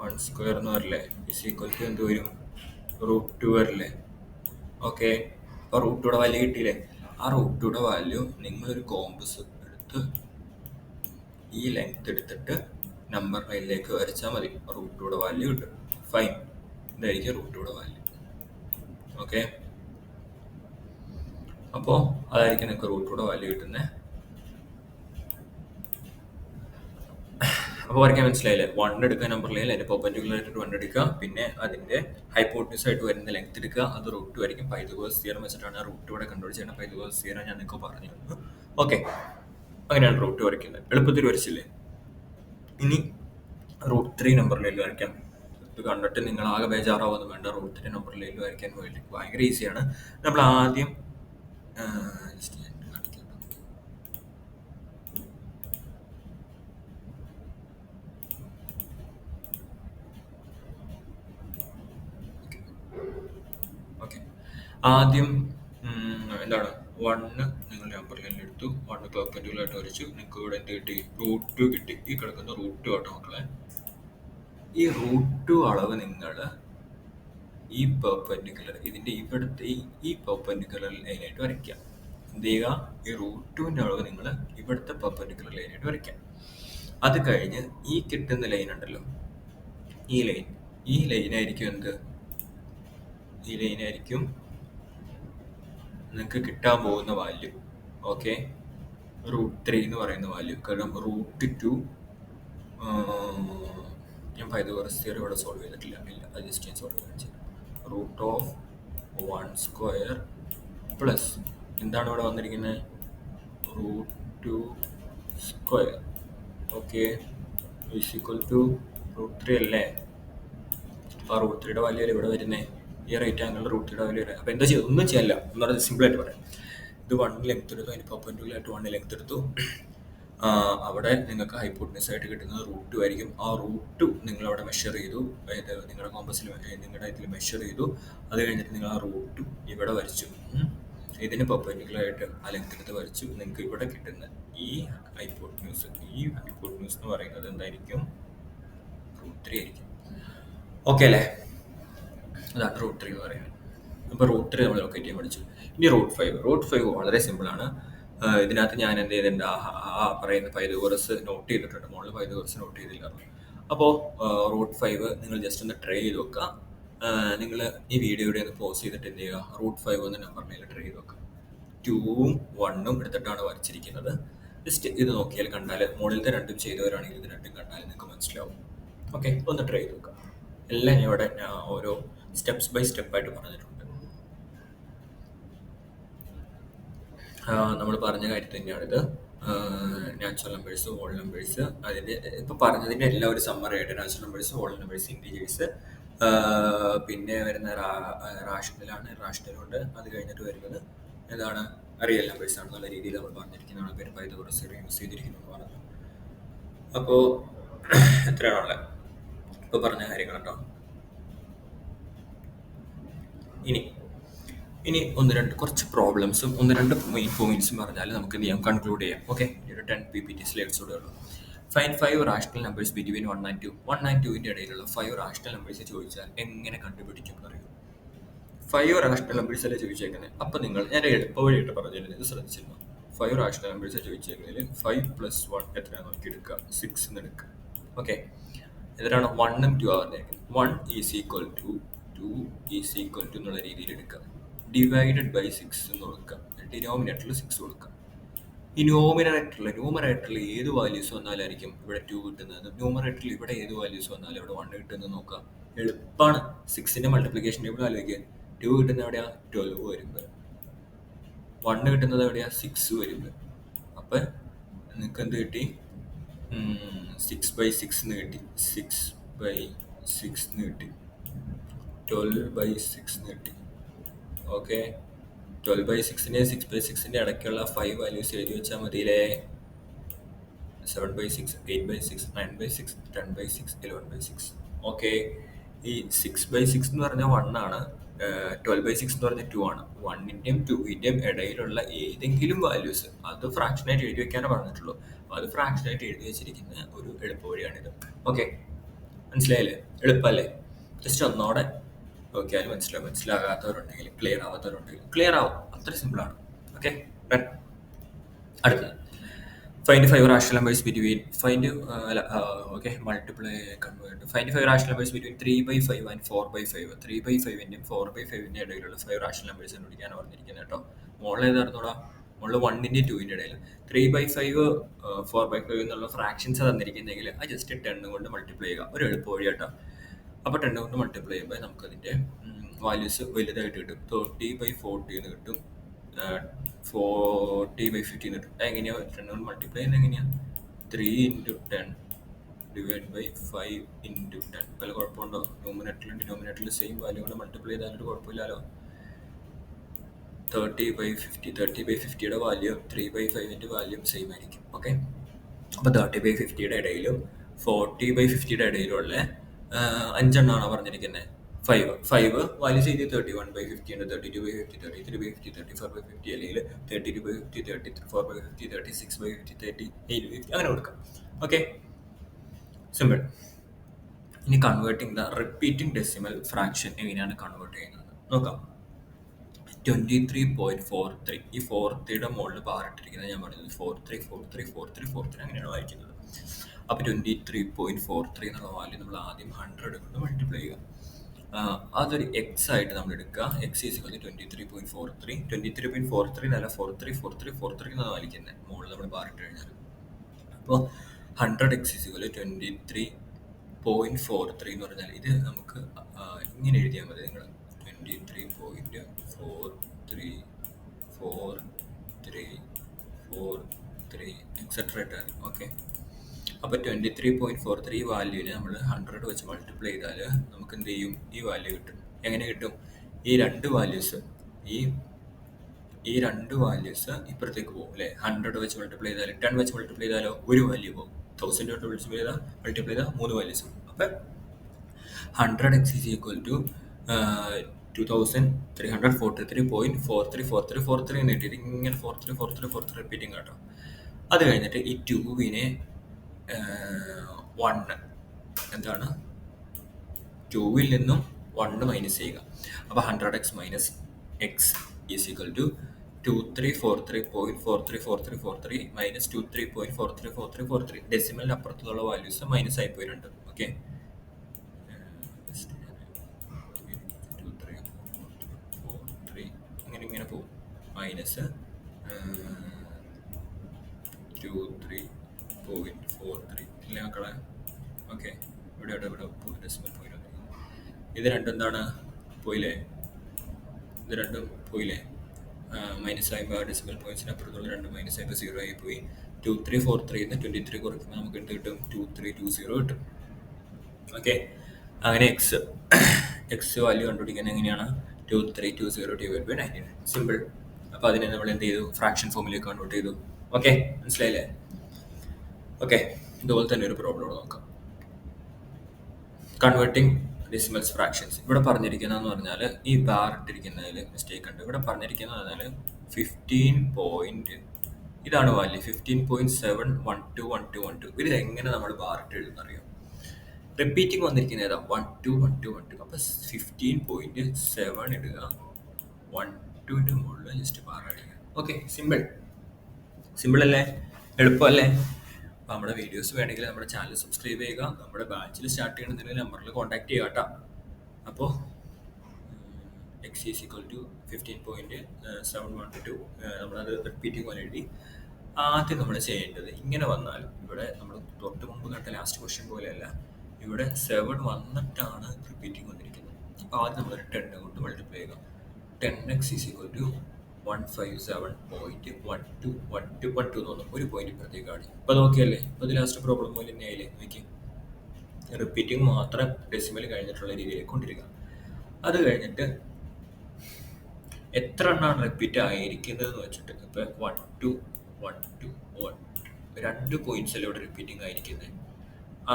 1² എന്ന് വരില്ലേ? = എന്ത് വരും? √2 വരില്ലേ? ഓക്കെ, അപ്പോൾ √2യുടെ വാല്യൂ കിട്ടിയില്ലേ? ആ √2യുടെ വാല്യൂ നിങ്ങളൊരു കോമ്പസ് എടുത്ത് ഈ ലെങ്ത് എടുത്തിട്ട് നമ്പർ ലൈനിലേക്ക് വരച്ചാൽ മതി. √2യുടെ വാല്യൂ കിട്ടും. ഫൈൻ, ഇതായിരിക്കും √2യുടെ വാല്യൂ. ഓക്കെ, അപ്പോൾ അതായിരിക്കും നിങ്ങൾക്ക് √2യുടെ വാല്യൂ കിട്ടുന്നത്. അപ്പോൾ വരയ്ക്കാൻ മനസ്സിലായില്ലേ? 1 എടുക്കുക നമ്പർ ലൈനിൽ, അതിൻ്റെ പെർപെൻഡിക്കുലർ ആയിട്ട് 1 എടുക്കുക, പിന്നെ അതിൻ്റെ ഹൈപ്പോട്ടന്യൂസ് ആയിട്ട് വരുന്ന ലെങ്ത് എടുക്കുക, അത് √2 ആയിരിക്കും. പൈതഗോറസ് തിയറം വെച്ചിട്ടാണ് √2യുടെ കണ്ടുപിടിച്ചാണ് പൈതഗോറസ് തിയറം ഞാൻ നിങ്ങൾക്ക് പറഞ്ഞു തന്നു. ഓക്കെ, അങ്ങനെയാണ് √2 വരയ്ക്കുന്നത്. എളുപ്പത്തിൽ വരച്ചില്ലേ? ഇനി √3 നമ്പർ ലൈനിൽ വരയ്ക്കാം. ഇത് കണ്ടിട്ട് നിങ്ങൾ ആകെ ബേജാറാവൊന്നും വേണ്ട. √3 നമ്പർ ലൈനിൽ വരയ്ക്കാൻ വേണ്ടി ഭയങ്കര ഈസിയാണ്. നമ്മൾ ആദ്യം ആദ്യം എന്താണ് 1 നിങ്ങൾ നമ്പർ ലൈനിൽ എടുത്തു, 1 പെർപെൻഡിക്കുലർ ആയിട്ട് വരച്ചു. നിങ്ങൾക്ക് ഇവിടെ എന്ത് കിട്ടി? √2 കിട്ടി. ഈ കിടക്കുന്ന √2 ആട്ടോ മക്കളെ. ഈ √2 അളവ് നിങ്ങൾ ഈ പെർപെൻഡിക്കുലർ, ഇതിൻ്റെ ഇവിടുത്തെ ഈ പെർപെൻഡിക്കുലർ ലൈനായിട്ട് വരയ്ക്കുക. എന്ത് ചെയ്യുക? ഈ √2ൻ്റെ അളവ് നിങ്ങൾ ഇവിടുത്തെ പെർപെൻഡിക്കുലർ ലൈനായിട്ട് വരയ്ക്കാം. അത് കഴിഞ്ഞ് ഈ കിട്ടുന്ന ലൈൻ ഉണ്ടല്ലോ, ഈ ലൈനായിരിക്കും എന്ത്? ഈ ലൈനായിരിക്കും നിങ്ങൾക്ക് കിട്ടാൻ പോകുന്ന വാല്യൂ. ഓക്കെ, √3 എന്ന് പറയുന്ന വാല്യൂ. കാരണം √2 ഞാൻ പൈതഗോറസ് തിയറി ഇവിടെ സോൾവ് ചെയ്തിട്ടില്ല. ഇല്ല, അത് ജസ്റ്റ് ഞാൻ സോൾവ് ചെയ്യാൻ ചെയ്യും. √(1² + എന്താണ് ഇവിടെ വന്നിരിക്കുന്നത്? √2². ഓക്കെ, = √3 അല്ലേ? അപ്പോൾ √3യുടെ വാല്യൂ അല്ലേ ഇവിടെ വരുന്നത്? ഈ റൈറ്റ് ആംഗിൾ √3യുടെ വാല്യൂ വരാം. അപ്പോൾ എന്താ ചെയ്യുക? ഒന്നും ചെയ്യല്ല, എന്ന് സിമ്പിളായിട്ട് പറയാം. ഇത് 1 ലെങ്ത് എടുത്തു, അതിന് പെർപെൻഡിക്കുലർ ആയിട്ട് 1 ലെങ്ത് എടുത്തു. അവിടെ നിങ്ങൾക്ക് ഹൈപ്പോട്ടന്യൂസ് ആയിട്ട് കിട്ടുന്നത് √2 ആയിരിക്കും. ആ √2 നിങ്ങൾ അവിടെ മെഷർ ചെയ്തു, അതായത് നിങ്ങളുടെ കോമ്പസിൽ നിങ്ങളുടെ ഇതിൽ മെഷർ ചെയ്തു. അത് കഴിഞ്ഞിട്ട് നിങ്ങൾ ആ √2 ഇവിടെ വരച്ചു. ഇതിന് പെർപെൻഡിക്കുലർ ആയിട്ട് ആ ലെങ്ത് എടുത്ത് വരച്ചു. നിങ്ങൾക്ക് ഇവിടെ കിട്ടുന്ന ഈ ഹൈപ്പോട്ടന്യൂസ് എന്ന് പറയുന്നത് എന്തായിരിക്കും? √3 ആയിരിക്കും. ഓക്കെ അല്ലേ? അതാണ് √3 എന്ന് പറയുന്നത്. അപ്പോൾ √3 നമ്മൾ ലൊക്കേറ്റ് ചെയ്യാൻ പഠിച്ചു. ഇനി √5 വളരെ സിമ്പിളാണ്. ഇതിനകത്ത് ഞാൻ എന്ത് ചെയ്തിട്ടുണ്ട്? ആ പറയുന്ന പൈതഗോറസ് നോട്ട് ചെയ്തിട്ടുണ്ട്. മുകളിൽ പൈതഗോറസ് നോട്ട് ചെയ്തില്ല. അപ്പോൾ √5 നിങ്ങൾ ജസ്റ്റ് ഒന്ന് ട്രൈ ചെയ്ത് നോക്കുക. നിങ്ങൾ ഈ വീഡിയോയുടെ ഒന്ന് പോസ് ചെയ്തിട്ട് എന്ത് ചെയ്യുക? √5 എന്ന നമ്പർ മേൽ ട്രൈ ചെയ്ത് നോക്കുക. 2ഉം 1ഉം എടുത്തിട്ടാണ് വരച്ചിരിക്കുന്നത്. ജസ്റ്റ് ഇത് നോക്കിയാൽ കണ്ടാൽ, മുകളിലത്തെ രണ്ടും ചെയ്തവരാണെങ്കിൽ ഇത് രണ്ടും കണ്ടാൽ നിങ്ങൾക്ക് മനസ്സിലാവും. ഓക്കെ, ഒന്ന് ട്രൈ ചെയ്ത് നോക്കുക. എല്ലാം ഇവിടെ ഓരോ സ്റ്റെപ്സ് ബൈ സ്റ്റെപ്പായിട്ട് പറഞ്ഞിട്ടുണ്ട്. നമ്മൾ പറഞ്ഞ കാര്യം തന്നെയാണിത്. നാച്ചുറൽ നമ്പേഴ്സ്, ഹോൾ നമ്പേഴ്സ്, അതിൻ്റെ ഇപ്പോൾ പറഞ്ഞതിൻ്റെ എല്ലാം ഒരു സമ്മറി ആയിട്ട് natural numbers, whole numbers, integers, പിന്നെ വരുന്ന റാഷണലുണ്ട്. അത് കഴിഞ്ഞിട്ട് വരുന്നത് എന്താണ്? റിയൽ നമ്പേഴ്സ് ആണെന്നുള്ള രീതിയിൽ നമ്മൾ പറഞ്ഞിരിക്കുന്നതാണ്. പേര് പൈതഗോറസ് യൂസ് ചെയ്തിരിക്കുന്നത് പറഞ്ഞു. അപ്പോൾ എത്രയാണുള്ളത് ഇപ്പോൾ പറഞ്ഞ കാര്യങ്ങൾ കേട്ടോ. ഇനി കുറച്ച് പ്രോബ്ലംസും 1-2 മെയിൻ പോയിന്റ്സും പറഞ്ഞാൽ നമുക്ക് എന്ത് ചെയ്യാം? കൺക്ലൂഡ് ചെയ്യാം. ഓക്കെ, ഒരു 10 PPT സ്ലൈഡ്സ് കൂടെ ഉള്ളൂ. Find 5 rational numbers between 1 and 2. 1 and 2ൻ്റെ ഇടയിലുള്ള 5 റാഷണൽ നമ്പേഴ്സ് ചോദിച്ചാൽ എങ്ങനെ കണ്ടുപിടിക്കും എന്നറിയും? 5 റാഷണൽ നമ്പേഴ്സ് അല്ലേ ചോദിച്ചേക്കുന്നത്. അപ്പോൾ ഞാൻ എളുപ്പവഴിയായിട്ട് പറഞ്ഞിരുന്നത്, ഇത് ശ്രദ്ധിച്ചിരുന്നു. 5 റാഷണൽ നമ്പേഴ്സ് ചോദിച്ചേക്കുന്നതിൽ 5 + 1 എത്രയാണ് നോക്കി എടുക്കുക? 6 എന്ന് എടുക്കുക. ഓക്കെ, എത്രയാണ്? 1ഉം 2 പറഞ്ഞേക്കുന്നത്. 1 = 2 എന്നുള്ള രീതിയിൽ എടുക്കുക. ഡിവൈഡഡ് ബൈ 6 എന്ന് കൊടുക്കുക. ഡിനോമിനേറ്ററിൽ 6 കൊടുക്കുക. ഈ ന്യൂമറേറ്ററിൽ ഏത് വാല്യൂസ് വന്നാലായിരിക്കും ഇവിടെ 2 കിട്ടുന്നത്? ന്യൂമറേറ്ററിൽ ഇവിടെ ഏത് വാല്യൂസ് വന്നാലും ഇവിടെ 1 കിട്ടുന്നത് നോക്കുക. എളുപ്പമാണ്. 6ന്റെ മൾട്ടിപ്ലിക്കേഷൻ ടേബിൾ ആലോചിക്കുക. 2 കിട്ടുന്നത് എവിടെയാ? 12 വരുമ്പോൾ. 1 കിട്ടുന്നത് എവിടെയാ? 6 വരുമ്പോൾ. അപ്പം നിങ്ങൾക്ക് എന്ത് കിട്ടി? 6/6 എന്ന് കിട്ടി. 6/6 എന്ന് കിട്ടി. 12/6 എന്ന് കിട്ടി. ഓക്കെ, 12/6ന്റെയും 6/6ന്റെ ഇടയ്ക്കുള്ള 5 വാല്യൂസ് എഴുതി വെച്ചാൽ മതിയില്ലേ? 7/6, 8/6, 9/6, 10/6, 11/6. ഓക്കെ, ഈ 6/6 എന്ന് പറഞ്ഞാൽ 1 ആണ്. 12/6 എന്ന് പറഞ്ഞാൽ 2 ആണ്. 1ന്റെയും 2ന്റെയും ഇടയിലുള്ള ഏതെങ്കിലും വാല്യൂസ് അത് ഫ്രാക്ഷനായിട്ട് എഴുതി വെക്കാനേ പറഞ്ഞിട്ടുള്ളൂ. അത് ഫ്രാക്ഷനായിട്ട് എഴുതി വെച്ചിരിക്കുന്ന ഒരു എളുപ്പ വഴിയാണിത്. ഓക്കെ, മനസ്സിലായില്ലേ? എളുപ്പമല്ലേ? ജസ്റ്റ് ഒന്നോടെ നോക്കിയാൽ മനസ്സിലാകാത്തവരുണ്ടെങ്കിൽ, ക്ലിയർ ആവാത്തവരുണ്ടെങ്കിൽ ക്ലിയർ ആവും. അത്ര സിമ്പിളാണ്. ഓക്കെ, അടുത്തത് find 5 rational numbers between multiply convert. Find 5 rational numbers between 3/5 and 4/5. 3/5ന്റെയും 4/5ന്റെയും ഇടയിലുള്ള 5 rational numbers കണ്ടുപിടിക്കാനാണ് പറഞ്ഞിരിക്കുന്നത് കേട്ടോ. മോളിൽ ഏതായിരുന്നോടാ? മോളിൽ 1ന്റെയും 2ന്റെയും ഇടയിൽ. 3/5, 4/5 എന്നുള്ള ഫ്രാക്ഷൻസ് തന്നിരിക്കുന്നെങ്കിൽ അത് ജസ്റ്റ് 10 കൊണ്ട് മൾട്ടിപ്ലൈ ചെയ്യുക. ഒരു എളുപ്പ വഴി കേട്ടോ. അപ്പോൾ 10 കൊണ്ട് മൾട്ടിപ്ലൈ ചെയ്യുമ്പോൾ നമുക്കതിൻ്റെ വാല്യൂസ് വലുതായിട്ട് കിട്ടും. 30/40 എന്ന് കിട്ടും. 40/50 കിട്ടും. എങ്ങനെയാണ് 10 കൊണ്ട് മൾട്ടിപ്ലൈ ചെയ്യുന്നത്? എങ്ങനെയാണ്? 3 × 10 / 5 × 10. വല്ല കുഴപ്പമുണ്ടോ? ന്യൂമിനേറ്ററിലും ഡിനോമിനേറ്ററിലും സെയിം വാല്യൂ കൊണ്ട് മൾട്ടിപ്ലൈ ചെയ്താലൊരു കുഴപ്പമില്ലല്ലോ. 30/50. 30/50യുടെ വാല്യൂ 3/5ന്റെ വാല്യൂ സെയിം ആയിരിക്കും. ഓക്കെ, അപ്പോൾ 30/50യുടെ ഇടയിലും 40/50യുടെ ഇടയിലുള്ള 5 എണ്ണമാണ് പറഞ്ഞിരിക്കുന്നത്. 5 വാല്യൂസ് ചെയ്ത് 31/50 ഉണ്ട്, 32/50, 33/50, 34/50, അല്ലെങ്കിൽ 32/50, 34/50, 36/50, 38/50 അങ്ങനെ കൊടുക്കാം. Okay, simple. ഇനി converting the repeating decimal fraction എങ്ങനെയാണ് കൺവേർട്ട് ചെയ്യുന്നത് നോക്കാം. 23.43. ഈ 43യുടെ മുകളിൽ ബാറിട്ടിരിക്കുന്നത് ഞാൻ പറഞ്ഞത് 43 അങ്ങനെയാണ് വായിക്കുന്നത്. അപ്പോൾ 23.43 എന്നുള്ള വാല്യൂ നമ്മൾ ആദ്യം 100 കൊണ്ട് മൾട്ടിപ്ലൈ ചെയ്യുക. അതൊരു എക്സ് ആയിട്ട് നമ്മൾ എടുക്കുക. X is equal to 23.43. 23.43 എന്നല്ല 43 എന്നാണ് വായിക്കുന്നത് മുകളിൽ നമ്മൾ ബാറിട്ട് കഴിഞ്ഞാൽ. അപ്പോൾ 100x ഈസ് ഈക്വൽ ടു 23.43 എന്ന് പറഞ്ഞാൽ ഇത് നമുക്ക് ഇങ്ങനെ എഴുതിയാൽ മതി. നിങ്ങൾ 23.43 എക്സെട്ര ഇട്ടാൽ ഓക്കെ. അപ്പോൾ 23.43 വാല്യൂവിനെ നമ്മൾ 100 വെച്ച് മൾട്ടിപ്ലൈ ചെയ്താൽ നമുക്ക് എന്ത് ചെയ്യും? ഈ വാല്യൂ കിട്ടും. എങ്ങനെ കിട്ടും? ഈ രണ്ട് വാല്യൂസ് ഇപ്പുറത്തേക്ക് പോകും അല്ലേ? 100 വെച്ച് മൾട്ടിപ്ലൈ ചെയ്താൽ 10 വെച്ച് മൾട്ടിപ്ലൈ ചെയ്താലോ ഒരു വാല്യൂ പോകും. 1000 തൊട്ട് മൾട്ടിപ്ലൈ ചെയ്താൽ 3 വാല്യൂസ് പോകും. അപ്പം 100x ഈസ് ഈക്വൽ ടു 2343.4343 എന്ന് കിട്ടിയിട്ട് ഇങ്ങനെ 43 റിപ്പീറ്റിംഗ് കേട്ടോ. അത് കഴിഞ്ഞിട്ട് ഈ 2വിനെ 1 എന്താണ് 2വിൽ നിന്നും 1 മൈനസ് ചെയ്യുക. അപ്പോൾ 100x minus x is equal to 2343.4343 minus 23.434343. ഡെസിമലിന് അപ്പുറത്തുള്ള വാല്യൂസ് മൈനസ് ആയി പോയിട്ടുണ്ട്. ഓക്കെ, ഇങ്ങനെ പോകും. മൈനസ് 23.43 ഇല്ല മക്കളെ. ഓക്കെ, ഇവിടെ ഡെസിമൽ പോയിന്റ്. ഇത് രണ്ടും എന്താണ് പോയില്ലേ? മൈനസ് ആയപ്പോൾ ഡെസിമൽ പോയിന്റ്സിന് അപ്പുറത്തുള്ള രണ്ട് മൈനസ് ആയപ്പോൾ 0 ആയി പോയി. 2343 23 കുറയ്ക്കുമ്പോൾ നമുക്ക് എന്ത് കിട്ടും? 2320 കിട്ടും. ഓക്കെ, അങ്ങനെ എക്സ് വാല്യൂ കണ്ടുപിടിക്കാൻ എങ്ങനെയാണ്? 2320/99. സിമ്പിൾ. അപ്പോൾ അതിനെ നമ്മൾ എന്ത് ചെയ്തു? ഫ്രാക്ഷൻ ഫോമിലേക്ക് കൺവേർട്ട് ചെയ്തു. ഓക്കെ, മനസ്സിലായില്ലേ? ഓക്കെ, ഇതുപോലെ തന്നെ ഒരു പ്രോബ്ലം നോക്കാം. Converting decimals fractions. ഇവിടെ പറഞ്ഞിരിക്കുന്നതെന്ന് പറഞ്ഞാൽ ഈ ബാർ ഇട്ടിരിക്കുന്നതിൽ മിസ്റ്റേക്ക് ഉണ്ട്. ഇവിടെ പറഞ്ഞിരിക്കുന്നത് പറഞ്ഞാൽ 15 ഇതാണ് വാല്യൂ 15.7121212. ഇത് എങ്ങനെ നമ്മൾ ബാർ ഇട്ട് എഴുതുന്നറിയാം? റിപ്പീറ്റിംഗ് വന്നിരിക്കുന്നത് ഏതാ? 121212. അപ്പോൾ 15.7 ഇടുക, 12ന്റെ മുകളിൽ ജസ്റ്റ് ബാർ അടിക്കുക. ഓക്കെ, സിമ്പിൾ അല്ലേ? എളുപ്പമല്ലേ? അപ്പോൾ നമ്മുടെ വീഡിയോസ് വേണമെങ്കിൽ നമ്മുടെ ചാനൽ സബ്സ്ക്രൈബ് ചെയ്യുക. നമ്മുടെ ബാച്ചിൽ സ്റ്റാർട്ട് ചെയ്യണമെങ്കിൽ നമ്പറിൽ കോൺടാക്ട് ചെയ്യുക കേട്ടോ. അപ്പോൾ x ഈസ് ഈക്വൽ ടു 15.712. നമ്മളത് റിപ്പീറ്റിംഗ് പോലെ എഴുതി. ആദ്യം നമ്മൾ ചെയ്യേണ്ടത് ഇങ്ങനെ വന്നാൽ ഇവിടെ നമ്മൾ തൊട്ട് മുമ്പ് കണ്ട ലാസ്റ്റ് ക്വസ്റ്റ്യൻ പോലെയല്ല, ഇവിടെ 7 വന്നിട്ടാണ് റിപ്പീറ്റിംഗ് വന്നിരിക്കുന്നത്. അപ്പോൾ ആദ്യം നമ്മൾ 10 കൊണ്ട് മൾട്ടിപ്ലൈ ചെയ്യുക. 10x ഈസ് ഈക്വൽ ടു 157.1212 എന്ന് തോന്നും. ഒരു പോയിന്റ് ഇപ്പുറത്തേക്ക് ആടി. അപ്പോൾ നോക്കിയല്ലേ, അപ്പോൾ ഇത് ലാസ്റ്റ് പ്രോബ്ലം പോലെ തന്നെ ആയില്ലേ. നോക്കി, റിപ്പീറ്റിംഗ് മാത്രം ഡെസിമൽ കഴിഞ്ഞിട്ടുള്ള രീതിയിലേക്ക് കൊണ്ടിരിക്കുക. അത് കഴിഞ്ഞിട്ട് എത്ര എണ്ണമാണ് റിപ്പീറ്റ് ആയിരിക്കുന്നത് എന്ന് വെച്ചിട്ട്, ഇപ്പോൾ 1 2 1 2 1 2 പോയിന്റ്സല്ലേ ഇവിടെ റിപ്പീറ്റിംഗ് ആയിരിക്കുന്നത്.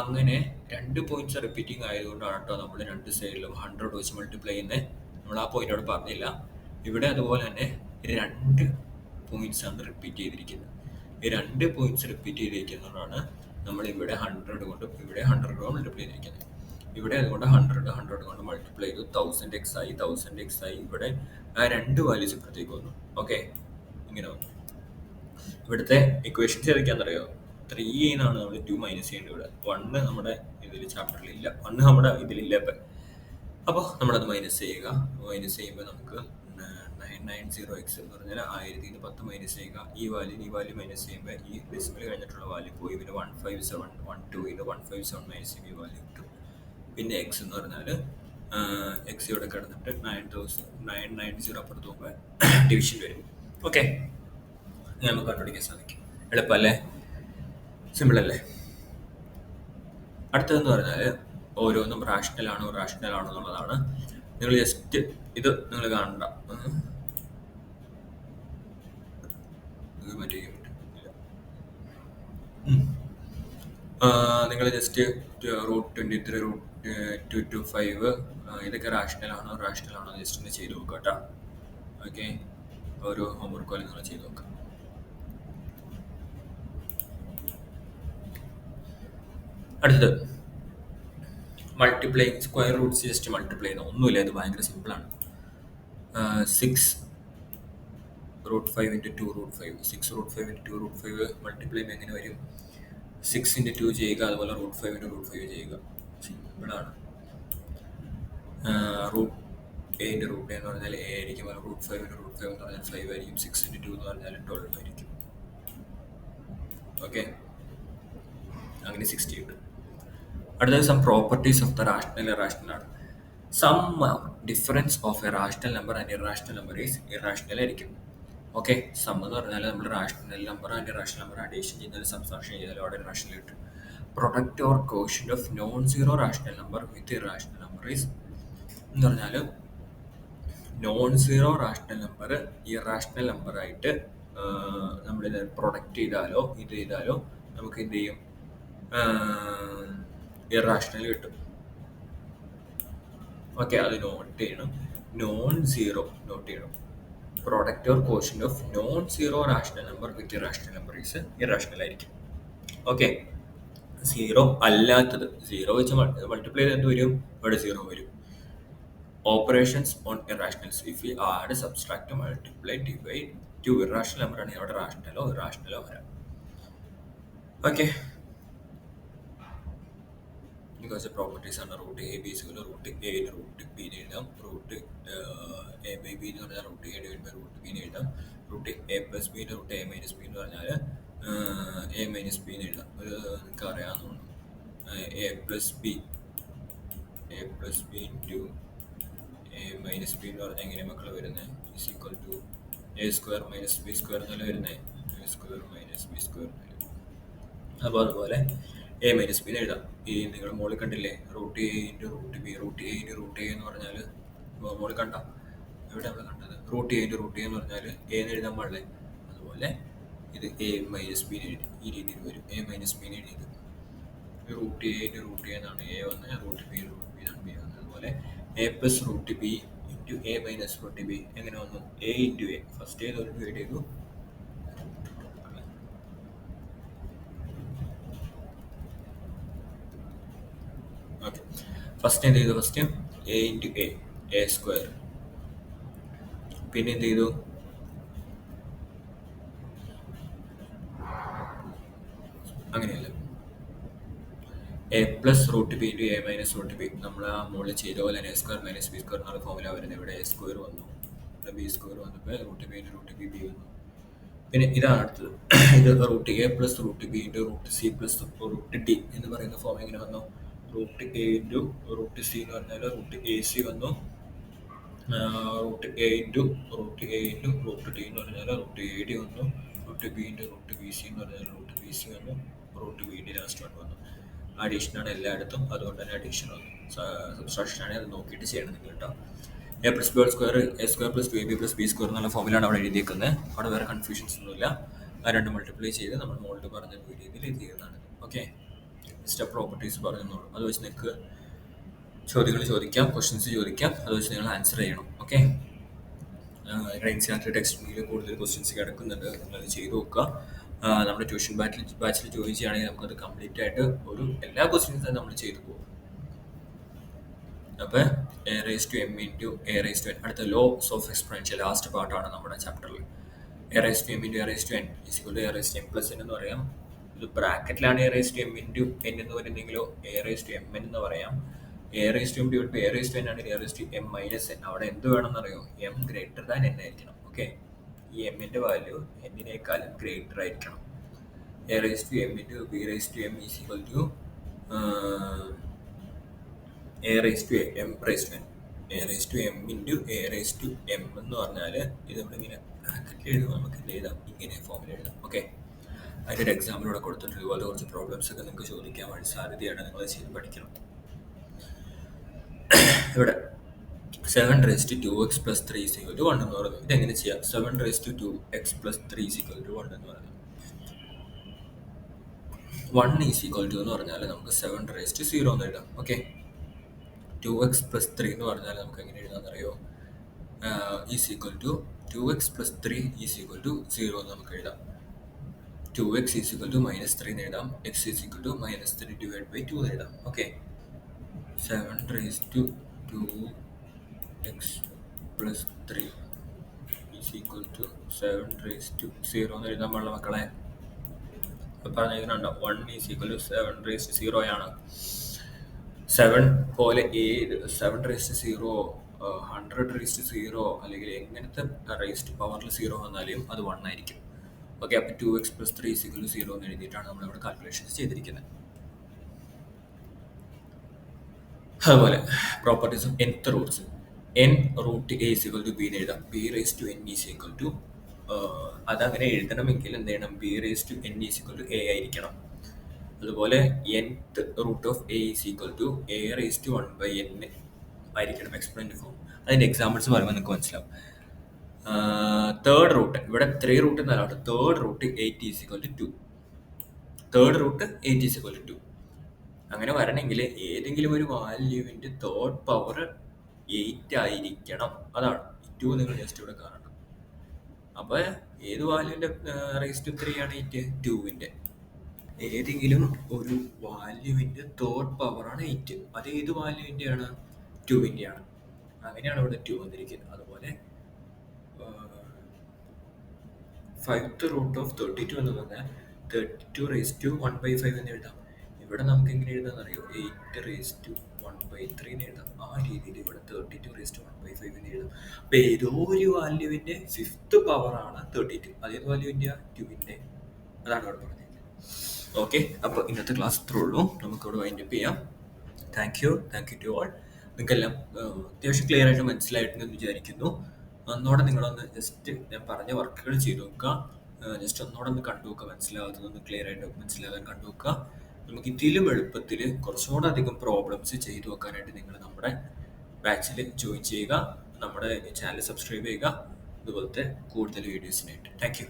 അങ്ങനെ 2 പോയിന്റ്സ് റിപ്പീറ്റിംഗ് ആയതുകൊണ്ടാണ് കേട്ടോ നമ്മൾ രണ്ട് സൈഡിലും 100 വെച്ച് മൾട്ടിപ്ലൈ ചെയ്യുന്നത്. നമ്മൾ ആ പോയിന്റോട് പറഞ്ഞില്ല. ഇവിടെ അതുപോലെ തന്നെ 2 പോയിന്റ്സ് ആണ് റിപ്പീറ്റ് ചെയ്തിരിക്കുന്നത്. ഈ 2 പോയിന്റ്സ് റിപ്പീറ്റ് ചെയ്തിരിക്കുന്നതാണ് നമ്മൾ ഇവിടെ 100 കൊണ്ടും ഇവിടെ 100 കൊണ്ട് മൾട്ടിപ്ലൈ ചെയ്തിരിക്കുന്നത്. ഇവിടെ അതുകൊണ്ട് 100 കൊണ്ട് മൾട്ടിപ്ലൈ ചെയ്തു, 1000x ആയി. 1000x ആയി. ഇവിടെ ആ 2 വാല്യൂസ് ഇപ്പുറത്തേക്ക് വന്നു. ഓക്കെ, ഇങ്ങനെ വന്നു. ഇവിടുത്തെ ഇക്വേഷൻസ് ഏതൊക്കെയാണെന്നറിയോ? 3 എന്നാണ് നമ്മൾ 2 മൈനസ് ചെയ്യേണ്ടത്. ഇവിടെ 1 നമ്മുടെ ഇതിൽ ചാപ്റ്ററിൽ ഇല്ല. 1 നമ്മുടെ ഇതിലില്ല ഇപ്പം. അപ്പോൾ നമ്മളത് മൈനസ് ചെയ്യുക. മൈനസ് ചെയ്യുമ്പോൾ നമുക്ക് 990x എന്ന് പറഞ്ഞാൽ 1010 മൈനസ് ചെയ്യുക. ഈ വാല്യൂ മൈനസ് ചെയ്യുമ്പോൾ ഈ ഡെസിമൽ കഴിഞ്ഞിട്ടുള്ള വാല്യൂ പോയി. പിന്നെ 15712 ഇത് 157 മൈനസ് ചെയ്യുമ്പോൾ ഈ വാല്യൂ കിട്ടും. പിന്നെ എക്സ് എന്ന് പറഞ്ഞാൽ എക്സ് ഇവിടെ കിടന്നിട്ട് 990 അപ്പുറത്ത് പോകുമ്പോൾ ഡിവിഷൻ വരും. ഓക്കെ, നമുക്ക് കണ്ടുപിടിക്കാൻ സാധിക്കും. എളുപ്പമല്ലേ? സിമ്പിൾ അല്ലേ? അടുത്തതെന്ന് പറഞ്ഞാൽ ഓരോന്നും റാഷണൽ ആണോ എന്നുള്ളതാണ്. നിങ്ങൾ ജസ്റ്റ് ഇത് നിങ്ങൾ കാണണ്ട, നിങ്ങൾ ജസ്റ്റ് √23 √225 ഇതൊക്കെ റാഷണൽ ആണോ ജസ്റ്റ് ഒന്ന് ചെയ്ത് നോക്കുക കേട്ടോ. ഓക്കെ, ഓരോ ഹോംവർക്ക് പോലെ നിങ്ങൾ ചെയ്ത് നോക്കുക. അടുത്തത് multiply square Roots just multiply ചെയ്യുന്ന ഒന്നുമില്ല. ഇത് ഭയങ്കര സിമ്പിളാണ്. 6 √5 × 2 √5 6 √5 × 2 √5 മൾട്ടിപ്ലൈ ചെയ്യുമ്പോൾ എങ്ങനെ വരും? 6 × 2 ചെയ്യുക, അതുപോലെ √5 × √5 ചെയ്യുക. സിമ്പിളാണ്. √a × √a എന്ന് പറഞ്ഞാൽ a ആയിരിക്കും. √5 × √5 എന്ന് പറഞ്ഞാൽ 5 ആയിരിക്കും. 6 × 2 എന്ന് പറഞ്ഞാൽ 12 ആയിരിക്കും. ഓക്കെ, അങ്ങനെ 60 ഉണ്ട്. അടുത്തത് some properties of the rational irrational ആണ്. Sum difference of a rational number and irrational number is irrational ആയിരിക്കും. ഓക്കെ, സം എന്ന് പറഞ്ഞാൽ നമ്മൾ rational number and irrational number addition ചെയ്താൽ സബ്സ്ട്രാക്ഷൻ ചെയ്താലും അവിടെ ഇറാഷണൽ കിട്ടും. Product or quotient of non zero rational number with irrational number is എന്ന് പറഞ്ഞാൽ non zero rational number irrational നമ്പറായിട്ട് നമ്മളിത് പ്രൊഡക്റ്റ് ചെയ്താലോ ഇത് ചെയ്താലോ നമുക്ക് എന്ത് ചെയ്യും? ഇറാഷണൽ കിട്ടും. ഓക്കെ, അത് നോട്ട് ചെയ്യണം. നോൺ സീറോ നോട്ട് ചെയ്യണം. Product or quotient of non zero rational number with irrational number is irrational ആയിരിക്കും. ഓക്കെ, സീറോ അല്ലാത്തത്, സീറോ വെച്ച് മൾട്ടിപ്ലൈ ചെയ്ത് എന്ത് വരും? ഇവിടെ 0 വരും. Operations on irrationals if you add subtract multiply divide two irrational number ആണെങ്കിൽ അവിടെ റാഷണലോ വരാം. ഓക്കെ, because the properties ആണ് √a b √a √b എഴുതാം. √a by b എന്ന് പറഞ്ഞാൽ √a ഡിവൈഡ് ബൈ √b എഴുതാം. √a plus b √a minus b എന്ന് പറഞ്ഞാൽ a മൈനസ് b എഴുതാം. അത് നിങ്ങൾക്ക് അറിയാവുന്നതാണ്. a plus b into a minus b എന്ന് പറഞ്ഞാൽ എങ്ങനെ മക്കൾ വരുന്നത്? Is equal to a square minus b square എന്നല്ല വരുന്നത്. a square minus b square. അപ്പോൾ അതുപോലെ a മൈനസ് ബി എഴുതാം. ഈ നിങ്ങൾ മുകളിൽ കണ്ടില്ലേ, √a × √b √a × √a എന്ന് പറഞ്ഞാൽ മുകളിൽ കണ്ട എവിടെ നമ്മൾ കണ്ടത്? √a × √a എന്ന് പറഞ്ഞാൽ a എന്ന് എഴുതാൻ പാടില്ലേ? അതുപോലെ ഇത് a മൈനസ് ബി എഴുതി ഈ രീതിയിൽ വരും. a മൈനസ് ബി എഴുതിയത് √a × √a എന്നാണ് a വന്നത്. √b × √b എന്നാണ് b വന്നത്. അതുപോലെ a plus √b into a minus √b എങ്ങനെ വന്നു? a ഇൻറ്റു a ഫസ്റ്റ് ഏതൊരു ഡിവൈഡ് ചെയ്തു. ഓക്കെ, ഫസ്റ്റ് എന്ത് ചെയ്തു? First a into a square. പിന്നെ എന്ത് ചെയ്തു? അങ്ങനെയല്ല, a plus √b into a minus √b നമ്മൾ ആ മുകളിൽ ചെയ്ത പോലെ തന്നെ a square minus b square എന്നുള്ള ഫോമുല വരുന്നത്. ഇവിടെ a സ്ക്വയർ വന്നു, ഇവിടെ b സ്ക്വയർ വന്നപ്പോൾ √b ഇൻറ്റു √b b വന്നു. പിന്നെ ഇതാണ് അടുത്തത്. ഇത് √a plus √b into √c plus √d എന്ന് പറയുന്ന ഫോം എങ്ങനെ വന്നു? Root A into root C എന്ന് പറഞ്ഞാൽ റൂട്ട് എ സി വന്നു. Root A into root A into root D എന്ന് പറഞ്ഞാൽ റൂട്ട് എ ഡി വന്നു. Root B into root B C എന്ന് പറഞ്ഞാൽ റൂട്ട് ബി സി വന്നു. Root B D last one വന്നു. അഡീഷനാണ് എല്ലായിടത്തും, അതുകൊണ്ട് തന്നെ അഡീഷൻ വന്നു. സബ്സ്ട്രാക്ഷൻ ആണെങ്കിൽ അത് നോക്കിയിട്ട് ചെയ്യണം നിങ്ങൾ കേട്ടോ. A plus b whole square a square plus two a b plus b square എന്നുള്ള ഫോമിലാണ് അവിടെ എഴുതിയിരിക്കുന്നത്. അവിടെ വേറെ കൺഫ്യൂഷൻസ് ഒന്നുമില്ല. ആ രണ്ട് മൾട്ടിപ്ലൈ ചെയ്ത് നമ്മൾ മോൾഡ് പറഞ്ഞ രീതിയിൽ ഇത് ചെയ്യുന്നതാണ്. ഓക്കെ, സ്റ്റെപ്പ് പ്രോപ്പർട്ടീസ് പറഞ്ഞോളൂ. അത് വെച്ച് നിങ്ങൾക്ക് ചോദ്യങ്ങൾ ചോദിക്കാം, ക്വസ്റ്റ്യൻസ് ചോദിക്കാം, അത് വെച്ച് നിങ്ങൾ ആൻസർ ചെയ്യണം. ഓക്കെ, എൻസിആർടി ടെക്സ്റ്റ് ബുക്കിൽ കൂടുതൽ ക്വസ്റ്റ്യൻസ് കിടക്കുന്നുണ്ട്, നിങ്ങളത് ചെയ്ത് നോക്കുക. നമ്മുടെ ട്യൂഷൻ ബാച്ചിൽ ജോയിൻ ചെയ്യുകയാണെങ്കിൽ നമുക്കത് കംപ്ലീറ്റ് ആയിട്ട് എല്ലാ ക്വസ്റ്റ്യൻസും നമ്മൾ ചെയ്തു പോകും. അപ്പോൾ a raise to m into a raise to n, അടുത്ത ലോസ് ഓഫ് എക്സ്പോണൻഷ്യൽ ലാസ്റ്റ് പാർട്ടാണ് നമ്മുടെ ചാപ്റ്ററിൽ. A raise to m into a raise to n equal to a raise to m plus n എന്ന് പറയാം. ഇത് ബ്രാക്കറ്റിലാണ് a raise to m into n എന്ന് പറയുന്നെങ്കിലോ a raise to m n എന്ന് പറയാം. A raise to m divide by a raise to n ആണ് a raise to m minus n. അവിടെ എന്ത് വേണമെന്ന് അറിയോ? എം ഗ്രേറ്റർ ദാൻ എൻ ആയിരിക്കണം. ഓക്കെ, ഈ എമ്മിൻ്റെ വാല്യൂ എന്നിനേക്കാളും ഗ്രേറ്റർ ആയിരിക്കണം. A raise to m into b raise to m is equal to a raise to m raise to n. A raise to m into a raise to m എന്ന് പറഞ്ഞാൽ ഇത് നമ്മളിങ്ങനെ ബ്രാക്കറ്റിൽ എഴുതുമ്പോൾ നമുക്ക് എന്ത് എഴുതാം? ഇങ്ങനെ ഫോമിൽ എഴുതാം. ഓക്കെ, അതിൻ്റെ ഒരു എക്സാമ്പിളിലൂടെ കൊടുത്തിട്ടുണ്ട്. ഇതുപോലെ കുറച്ച് പ്രോബ്ലംസ് ഒക്കെ നിങ്ങൾക്ക് ചോദിക്കാൻ വേണ്ടി സാധ്യതയാണ്. നിങ്ങൾ ചെയ്ത് പഠിക്കണം. ഇവിടെ 7 raised to 2x plus 3 is equal to 1 എന്ന് പറയുന്നത്. ഇതെങ്ങനെ ചെയ്യാം? 7 raised to 2x plus 3 is equal to 1 എന്ന് പറയുന്നത്. 1 is equal to എന്ന് പറഞ്ഞാൽ നമുക്ക് 7 raised to 0 എന്ന് എഴുതാം. ഓക്കെ, 2x plus 3 എന്ന് പറഞ്ഞാൽ നമുക്ക് എങ്ങനെ എഴുതാമെന്ന് അറിയോ? Is equal to 2x plus 3 is equal to 0 എന്ന് നമുക്ക് എഴുതാം. 2x is equal to minus 3 എന്ന് എഴുതാം. x is equal to minus 3 divide by 2 എന്ന് എഴുതാം. Okay, 7 raised to 2x plus 3 is equal to 7 raised to 0 എന്ന് എഴുതാൻ പാടില്ല മക്കളെ. അപ്പോൾ പറഞ്ഞിരിക്കുന്നുണ്ടോ? 1 is equal to 7 raised to 0 ആണ്. 7 പോലെ 7 raised to 0, 100 raised to 0 അല്ലെങ്കിൽ എങ്ങനത്തെ raised പവറിൽ 0 വന്നാലും അത് 1 ആയിരിക്കും. ഓക്കെ, അപ്പോൾ 2x plus 3 is equal to 0 എന്ന് എഴുതിയിട്ടാണ് നമ്മളിവിടെ കാൽക്കുലേഷൻസ് ചെയ്തിരിക്കുന്നത്. അതുപോലെ properties of nth roots. n root a is equal to b എന്ന് എഴുതാം. B raise to n is equal to അതങ്ങനെ എഴുതണമെങ്കിൽ എന്ത് ചെയ്യണം? B raise to n is equal to a ആയിരിക്കണം. അതുപോലെ nth root of a is equal to a raise to 1 by n ആയിരിക്കണം exponent form. അതിൻ്റെ എക്സാമ്പിൾസ് പറയുമ്പോൾ നിങ്ങൾക്ക് മനസ്സിലാവും. തേർഡ് റൂട്ട്, ഇവിടെ 3 റൂട്ട് എന്നല്ല, third root 8 is equal to 2. Third root 8 is equal to 2. അങ്ങനെ വരണമെങ്കിൽ ഏതെങ്കിലും ഒരു വാല്യൂവിൻ്റെ തേർഡ് പവർ 8 ആയിരിക്കണം. അതാണ് 2 നിങ്ങൾ ജസ്റ്റ് ഇവിടെ കാണണം. അപ്പോൾ ഏത് വാല്യൂവിൻ്റെ റേസ് ടു 3 ആണ് 8? 2-ൻ്റെ. ഏതെങ്കിലും ഒരു വാല്യൂവിൻ്റെ തേർഡ് പവറാണ് 8. അത് ഏത് വാല്യൂവിൻ്റെയാണ്? 2-ൻ്റെ ആണ്. അങ്ങനെയാണ് ഇവിടെ 2 വന്നിരിക്കുന്നത്. അതുപോലെ 5th റൂട്ട് ഓഫ് 32 എന്ന് പറഞ്ഞാൽ 32 റേസ് ടു 1/5 എന്ന് എഴുതാം. ഇവിടെ നമുക്ക് എങ്ങനെ എഴുതാന്ന് അറിയോ? 8 റേസ് ടു 1/3 എന്ന് എഴുതാം. ആ രീതിയിൽ ഇവിടെ 32 റേസ് ടു 1/5 എന്ന് എഴുതാം. അപ്പോൾ ഏതോ ഒരു വാല്യൂവിൻ്റെ 5th പവറാണ് 32. അതേത് വാല്യൂവിൻ്റെ? 2-ൻ്റെ. അതാണ് ഇവിടെ പറഞ്ഞിരിക്കുന്നത്. ഓക്കെ, അപ്പോൾ ഇന്നത്തെ ക്ലാസ് ഇത്രേ ഉള്ളൂ. നമുക്കിവിടെ വൈൻഡപ്പ് ചെയ്യാം. Thank you to all. നിങ്ങൾക്കെല്ലാം അത്യാവശ്യം ക്ലിയർ ആയിട്ട് മനസ്സിലായിട്ടുണ്ടെന്ന് വിചാരിക്കുന്നു. ഒന്നോടെ നിങ്ങളൊന്ന് ജസ്റ്റ് ഞാൻ പറഞ്ഞ വർക്കുകൾ ചെയ്ത് നോക്കുക. ജസ്റ്റ് ഒന്നോടെ ഒന്ന് കണ്ടു നോക്കുക. മനസ്സിലാകാത്തതൊന്ന് ക്ലിയർ ആയിട്ട് മനസ്സിലാകാൻ കണ്ടു നോക്കുക. നമുക്ക് ഇതിലും എളുപ്പത്തിൽ കുറച്ചുകൂടെ അധികം പ്രോബ്ലംസ് ചെയ്തു വെക്കാനായിട്ട് നിങ്ങൾ നമ്മുടെ ബാച്ചിൽ ജോയിൻ ചെയ്യുക. നമ്മുടെ ചാനൽ സബ്സ്ക്രൈബ് ചെയ്യുക. ഇതുപോലത്തെ കൂടുതൽ വീഡിയോസിനായിട്ട്. Thank you.